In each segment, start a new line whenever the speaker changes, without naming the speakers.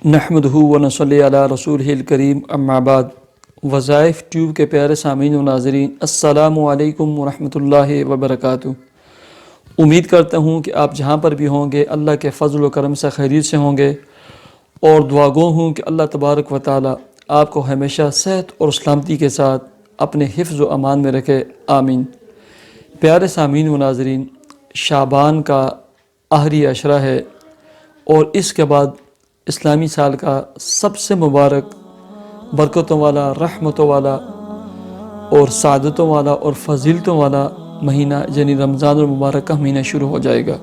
نحمدہ و نصلی علی رسولہ الکریم اما بعد۔ وظائف ٹیوب کے پیارے سامعین و ناظرین، السلام علیکم ورحمۃ اللہ وبرکاتہ۔ امید کرتا ہوں کہ آپ جہاں پر بھی ہوں گے اللہ کے فضل و کرم سے خیریت سے ہوں گے، اور دعا گو ہوں کہ اللہ تبارک و تعالی آپ کو ہمیشہ صحت اور سلامتی کے ساتھ اپنے حفظ و امان میں رکھے، آمین۔ پیارے سامعین و ناظرین، شعبان کا آخری عشرہ ہے، اور اس کے بعد اسلامی سال کا سب سے مبارک، برکتوں والا، رحمتوں والا اور سعادتوں والا اور فضیلتوں والا مہینہ یعنی رمضان المبارک کا مہینہ شروع ہو جائے گا۔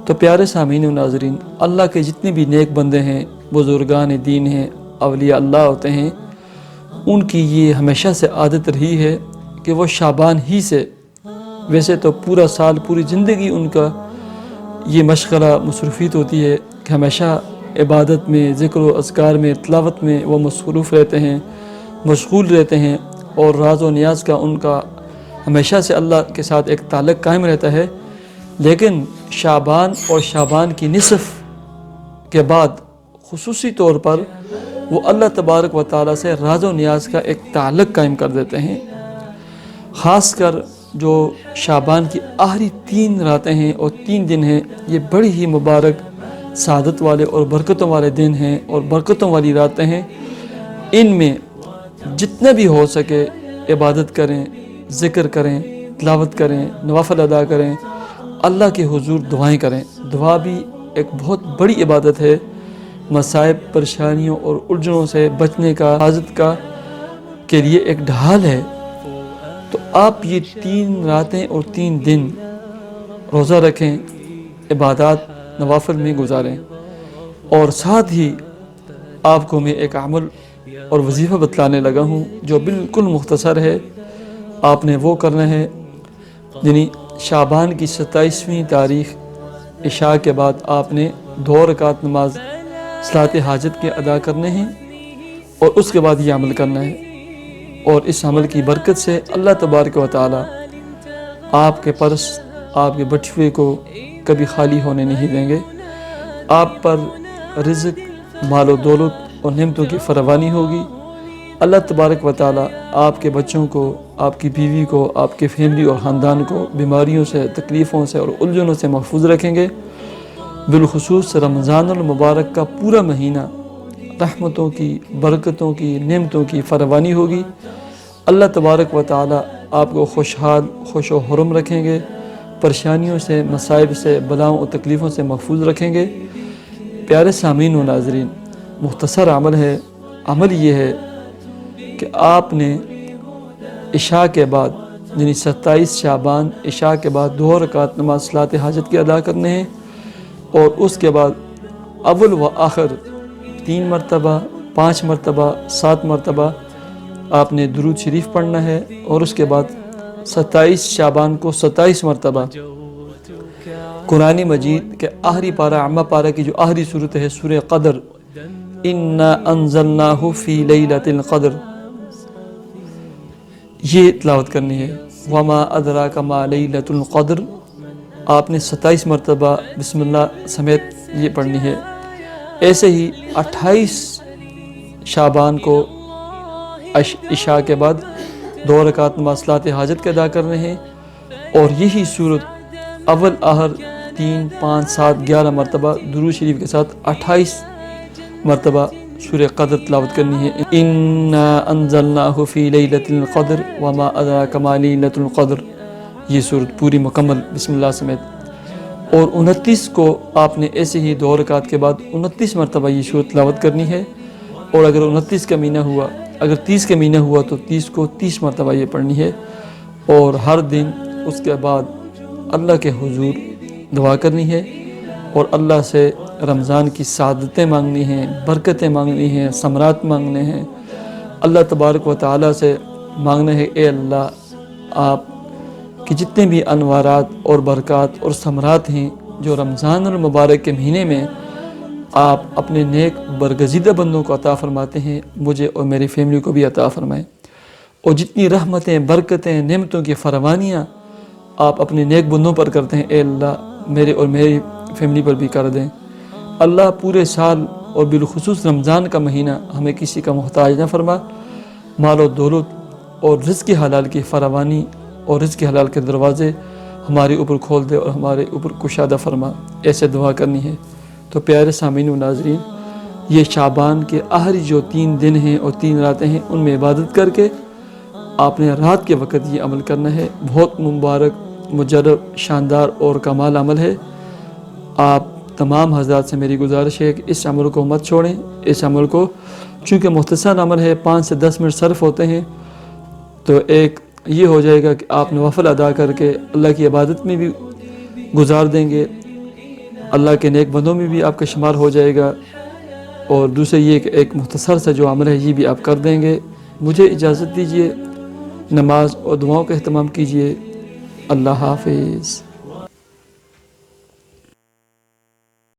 تو پیارے سامعین و ناظرین، اللہ کے جتنے بھی نیک بندے ہیں، بزرگان دین ہیں، اولیاء اللہ ہوتے ہیں، ان کی یہ ہمیشہ سے عادت رہی ہے کہ وہ شعبان ہی سے، ویسے تو پورا سال، پوری زندگی ان کا یہ مشغلہ مصروفیت ہوتی ہے کہ ہمیشہ عبادت میں، ذکر و اذکار میں، تلاوت میں وہ مصروف رہتے ہیں، مشغول رہتے ہیں، اور راز و نیاز کا ان کا ہمیشہ سے اللہ کے ساتھ ایک تعلق قائم رہتا ہے۔ لیکن شعبان اور شعبان کی نصف کے بعد خصوصی طور پر وہ اللہ تبارک و تعالیٰ سے راز و نیاز کا ایک تعلق قائم کر دیتے ہیں۔ خاص کر جو شعبان کی آخری 3 راتیں ہیں اور 3 دن ہیں، یہ بڑی ہی مبارک، سعادت والے اور برکتوں والے دن ہیں اور برکتوں والی راتیں ہیں۔ ان میں جتنا بھی ہو سکے عبادت کریں، ذکر کریں، تلاوت کریں، نوافل ادا کریں، اللہ کے حضور دعائیں کریں۔ دعا بھی ایک بہت بڑی عبادت ہے، مصائب، پریشانیوں اور الجھنوں سے بچنے کا، حفاظت کا کے لیے ایک ڈھال ہے۔ تو آپ یہ 3 راتیں اور 3 دن روزہ رکھیں، عبادات نوافل میں گزاریں، اور ساتھ ہی آپ کو میں ایک عمل اور وظیفہ بتلانے لگا ہوں جو بالکل مختصر ہے۔ آپ نے وہ کرنا ہے، یعنی شعبان کی 27ویں تاریخ عشاء کے بعد آپ نے 2 رکعت نماز صلاۃ حاجت کے ادا کرنے ہیں، اور اس کے بعد یہ عمل کرنا ہے، اور اس عمل کی برکت سے اللہ تبارک و تعالی آپ کے پرس، آپ کے بٹوے کو کبھی خالی ہونے نہیں دیں گے۔ آپ پر رزق، مال و دولت اور نعمتوں کی فراوانی ہوگی۔ اللہ تبارک و تعالی آپ کے بچوں کو، آپ کی بیوی کو، آپ کے فیملی اور خاندان کو بیماریوں سے، تکلیفوں سے اور الجھنوں سے محفوظ رکھیں گے۔ بالخصوص رمضان المبارک کا پورا مہینہ رحمتوں کی، برکتوں کی، نعمتوں کی فراوانی ہوگی۔ اللہ تبارک و تعالی آپ کو خوشحال، خوش و خرم رکھیں گے، پریشانیوں سے، مصائب سے، بلاؤں اور تکلیفوں سے محفوظ رکھیں گے۔ پیارے سامعین و ناظرین، مختصر عمل ہے۔ عمل یہ ہے کہ آپ نے عشاء کے بعد، یعنی 27 شعبان عشاء کے بعد 2 رکعت نماز صلاۃ حاجت کے ادا کرنے ہیں، اور اس کے بعد اول و آخر 3 مرتبہ، 5 مرتبہ، 7 مرتبہ آپ نے درود شریف پڑھنا ہے، اور اس کے بعد 27 شعبان کو 27 مرتبہ قرآن مجید کے آخری پارہ، عامہ پارہ کی جو آخری صورت ہے، سورہ قدر، اِنَّا أَنزَلْنَاهُ فِي لَيْلَةِ الْقَدْرِ، یہ تلاوت کرنی ہے۔ وَمَا أَدْرَاكَ مَا لَيْلَةُ الْقَدْرِ، آپ نے 27 مرتبہ بسم اللہ سمیت یہ پڑھنی ہے۔ ایسے ہی 28 شعبان کو عشاء کے بعد 2 رکعت نماز صلاۃ حاجت کے ادا کرنے ہیں، اور یہی صورت اول آخر 3، 5، 7، 11 مرتبہ درود شریف کے ساتھ 28 مرتبہ سورہ قدر تلاوت کرنی ہے۔ اِنَّا أَنزَلْنَاهُ فِي لَيْلَةِ الْقَدْرِ وَمَا أَدْرَاكَ مَا لَيْلَةُ الْقَدْرِ، یہ صورت پوری مکمل بسم اللہ سمیت۔ اور 29 کو آپ نے ایسے ہی 2 رکعت کے بعد 29 مرتبہ یہ صورت تلاوت کرنی ہے، اور اگر 29 کا مہینہ ہوا، اگر 30 کا مہینہ ہوا تو 30 کو 30 مرتبہ یہ پڑھنی ہے، اور ہر دن اس کے بعد اللہ کے حضور دعا کرنی ہے، اور اللہ سے رمضان کی سعادتیں مانگنی ہیں، برکتیں مانگنی ہیں، ثمرات مانگنے ہیں۔ اللہ تبارک و تعالیٰ سے مانگنا ہے، اے اللہ، آپ کی جتنے بھی انوارات اور برکات اور ثمرات ہیں جو رمضان المبارک کے مہینے میں آپ اپنے نیک برگزیدہ بندوں کو عطا فرماتے ہیں، مجھے اور میری فیملی کو بھی عطا فرمائیں، اور جتنی رحمتیں، برکتیں، نعمتوں کی فراوانیاں آپ اپنے نیک بندوں پر کرتے ہیں، اے اللہ میرے اور میری فیملی پر بھی کر دیں۔ اللہ پورے سال اور بالخصوص رمضان کا مہینہ ہمیں کسی کا محتاج نہ فرما، مال و دولت اور رزق حلال کی فراوانی اور رزق حلال کے دروازے ہمارے اوپر کھول دے اور ہمارے اوپر کشادہ فرما، ایسے دعا کرنی ہے۔ تو پیارے سامعین و ناظرین، یہ شعبان کے آخری جو 3 دن ہیں اور 3 راتیں ہیں، ان میں عبادت کر کے آپ نے رات کے وقت یہ عمل کرنا ہے۔ بہت مبارک، مجرب، شاندار اور کمال عمل ہے۔ آپ تمام حضرات سے میری گزارش ہے کہ اس عمل کو مت چھوڑیں۔ اس عمل کو چونکہ مختصر عمل ہے، 5 سے 10 منٹ صرف ہوتے ہیں، تو ایک یہ ہو جائے گا کہ آپ نوافل ادا کر کے اللہ کی عبادت میں بھی گزار دیں گے، اللہ کے نیک بندوں میں بھی آپ کا شمار ہو جائے گا، اور دوسرے یہ کہ ایک مختصر سا جو عمل ہے یہ بھی آپ کر دیں گے۔ مجھے اجازت دیجیے، نماز اور دعاؤں کا اہتمام کیجیے۔ اللہ حافظ۔